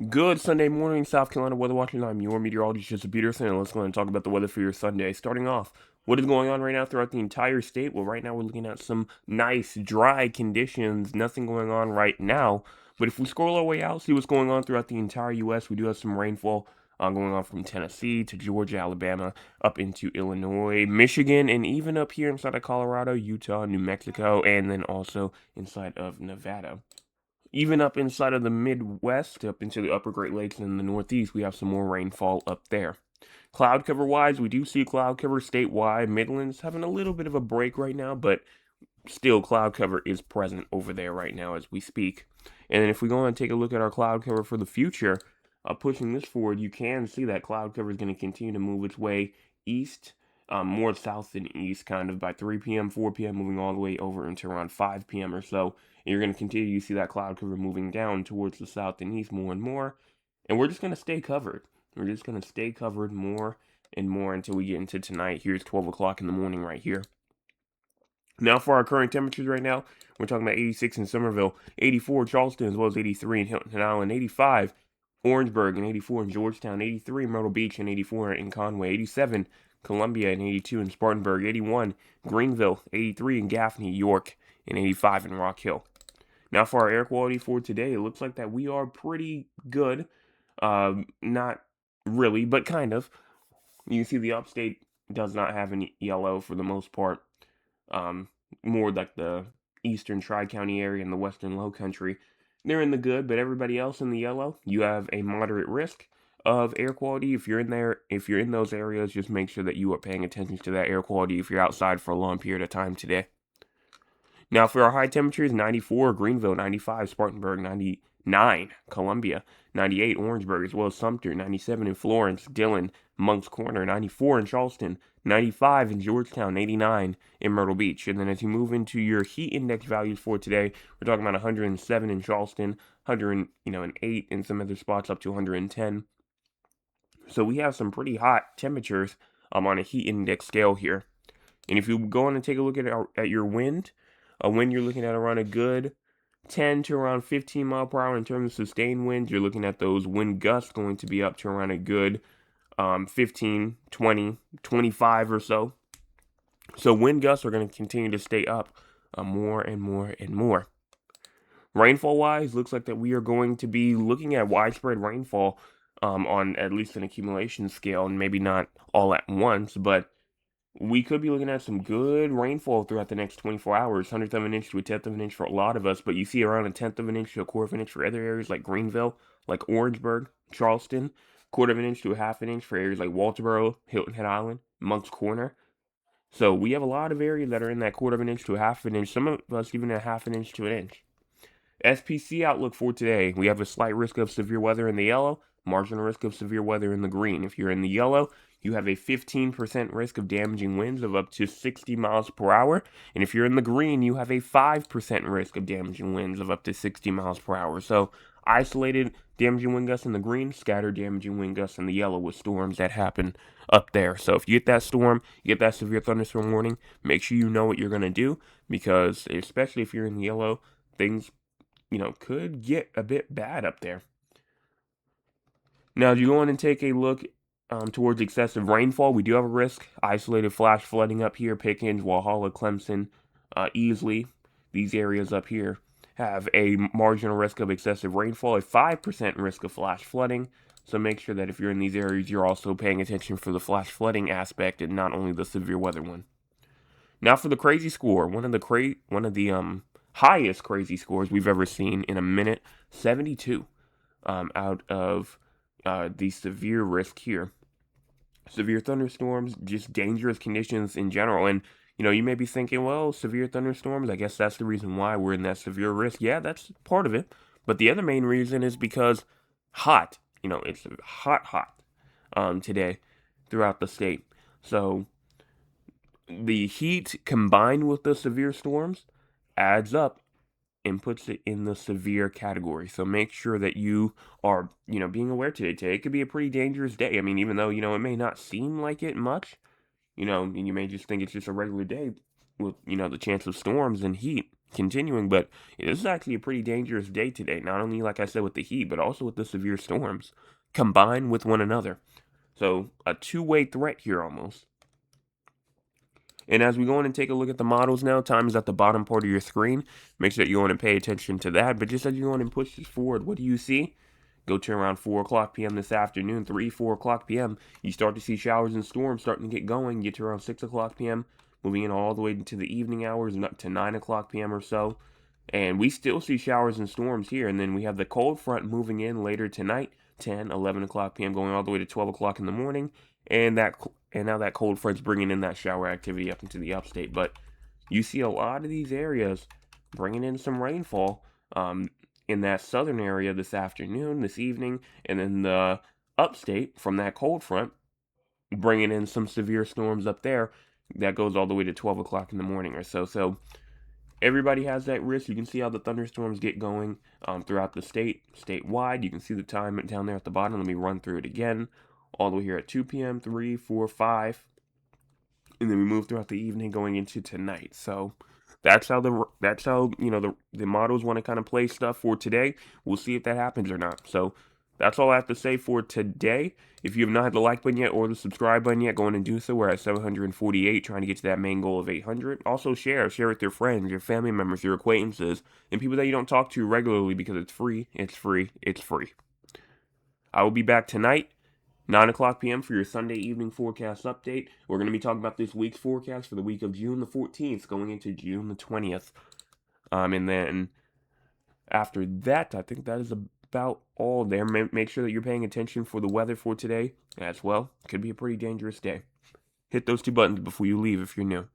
Good Sunday morning, South Carolina weather watching. I'm your meteorologist, Joseph Peterson, and let's go and talk about the weather for your Sunday. Starting off, what is going on right now throughout the entire state? Well, right now we're looking at some nice, dry conditions. Nothing going on right now. But if we scroll our way out, see what's going on throughout the entire U.S., we do have some rainfall going on from Tennessee to Georgia, Alabama, up into Illinois, Michigan, and even up here inside of Colorado, Utah, New Mexico, and then also inside of Nevada. Even up inside of the Midwest, up into the upper Great Lakes and the Northeast, we have some more rainfall up there. Cloud cover wise, we do see cloud cover statewide. Midlands having a little bit of a break right now, but still cloud cover is present over there right now as we speak. And then if we go and take a look at our cloud cover for the future, pushing this forward, you can see that cloud cover is going to continue to move its way east, more south than east, kind of by 3 p.m., 4 p.m., moving all the way over into around 5 p.m. or so. And you're going to continue to see that cloud cover moving down towards the south and east more and more. And we're just going to stay covered. We're just going to stay covered more and more until we get into tonight. Here's 12 o'clock in the morning right here. Now for our current temperatures right now, we're talking about 86 in Somerville, 84 in Charleston, as well as 83 in Hilton Island, 85 Orangeburg, and 84 in Georgetown, 83 in Myrtle Beach, and 84 in Conway, 87 Columbia, and 82 in Spartanburg, 81 Greenville, 83 in Gaffney, York, and 85 in Rock Hill. Now for our air quality for today, it looks like that we are pretty good. Not really, but kind of. You see the upstate does not have any yellow for the most part. Um, More like the eastern Tri-County area and the western Low Country. They're in the good, but everybody else in the yellow, you have a moderate risk of air quality. If you're in there, if you're in those areas, just make sure that you are paying attention to that air quality if you're outside for a long period of time today. Now for our high temperatures, 94 Greenville, 95 Spartanburg, 99 Columbia, 98 Orangeburg, as well as Sumter, 97 in Florence, Dillon, Moncks Corner, 94 in Charleston, 95 in Georgetown, 89 in Myrtle Beach. And then as you move into your heat index values for today, we're talking about 107 in Charleston, 108 in some other spots, up to 110. So we have some pretty hot temperatures on a heat index scale here. And if you go on and take a look at your wind, a wind you're looking at around a good 10 to around 15 mile per hour in terms of sustained winds. You're looking at those wind gusts going to be up to around a good 15, 20, 25 or so. So wind gusts are going to continue to stay up more and more and more. Rainfall wise, looks like that we are going to be looking at widespread rainfall on at least an accumulation scale, and maybe not all at once, but we could be looking at some good rainfall throughout the next 24 hours, 100th of an inch to a 10th of an inch for a lot of us, but you see around a 10th of an inch to a quarter of an inch for other areas like Greenville, like Orangeburg, Charleston, quarter of an inch to a half an inch for areas like Walterboro, Hilton Head Island, Moncks Corner. So we have a lot of areas that are in that quarter of an inch to a half an inch, some of us even a half an inch to an inch. SPC outlook for today. We have a slight risk of severe weather in the yellow, marginal risk of severe weather in the green. If you're in the yellow, you have a 15% risk of damaging winds of up to 60 miles per hour. And if you're in the green, you have a 5% risk of damaging winds of up to 60 miles per hour. So isolated damaging wind gusts in the green, scattered damaging wind gusts in the yellow with storms that happen up there. So if you get that storm, you get that severe thunderstorm warning, make sure you know what you're going to do, because especially if you're in the yellow, things could get a bit bad up there. Now, if you go in and take a look towards excessive rainfall, we do have a risk. Isolated flash flooding up here, Pickens, Walhalla, Clemson, Easley. These areas up here have a marginal risk of excessive rainfall, a 5% risk of flash flooding. So make sure that if you're in these areas, you're also paying attention for the flash flooding aspect and not only the severe weather one. Now for the crazy score, one of the highest crazy scores we've ever seen in a minute, 72 out of the severe risk here. Severe thunderstorms, just dangerous conditions in general. And, you may be thinking, well, severe thunderstorms, I guess that's the reason why we're in that severe risk. Yeah, that's part of it. But the other main reason is because hot. It's hot today throughout the state. So the heat combined with the severe storms adds up and puts it in the severe category. So make sure that you are, being aware today. It could be a pretty dangerous day. I mean, even though, it may not seem like it much, and you may just think it's just a regular day with, the chance of storms and heat. continuing, but this is actually a pretty dangerous day today. Not only, like I said, with the heat, but also with the severe storms combined with one another. So a two-way threat here almost. And as we go in and take a look at the models now, time is at the bottom part of your screen. Make sure that you go in and pay attention to that. But just as you go in and push this forward, what do you see? Go to around 4 o'clock p.m. this afternoon, 4 o'clock p.m. You start to see showers and storms starting to get going. Get to around 6 o'clock p.m., moving in all the way into the evening hours and up to 9 o'clock p.m. or so. And we still see showers and storms here. And then we have the cold front moving in later tonight, 10, 11 o'clock p.m., going all the way to 12 o'clock in the morning. And now that cold front's bringing in that shower activity up into the upstate. But you see a lot of these areas bringing in some rainfall in that southern area this afternoon, this evening, and then the upstate from that cold front bringing in some severe storms up there. That goes all the way to 12 o'clock in the morning or so. So everybody has that risk. You can see how the thunderstorms get going throughout the statewide. You can see the time down there at the bottom. Let me run through it again. All the way here at 2 p.m., 3, 4, 5, and then we move throughout the evening going into tonight. So that's how the models want to kind of play stuff for today. We'll see if that happens or not. So that's all I have to say for today. If you have not hit the like button yet or the subscribe button yet, go on and do so. We're at 748, trying to get to that main goal of 800. Also share with your friends, your family members, your acquaintances, and people that you don't talk to regularly because it's free. It's free. It's free. I will be back tonight, 9 o'clock p.m. for your Sunday evening forecast update. We're going to be talking about this week's forecast for the week of June the 14th going into June the 20th. And then after that, I think that is about all there. Make sure that you're paying attention for the weather for today as well. Could be a pretty dangerous day. Hit those two buttons before you leave if you're new.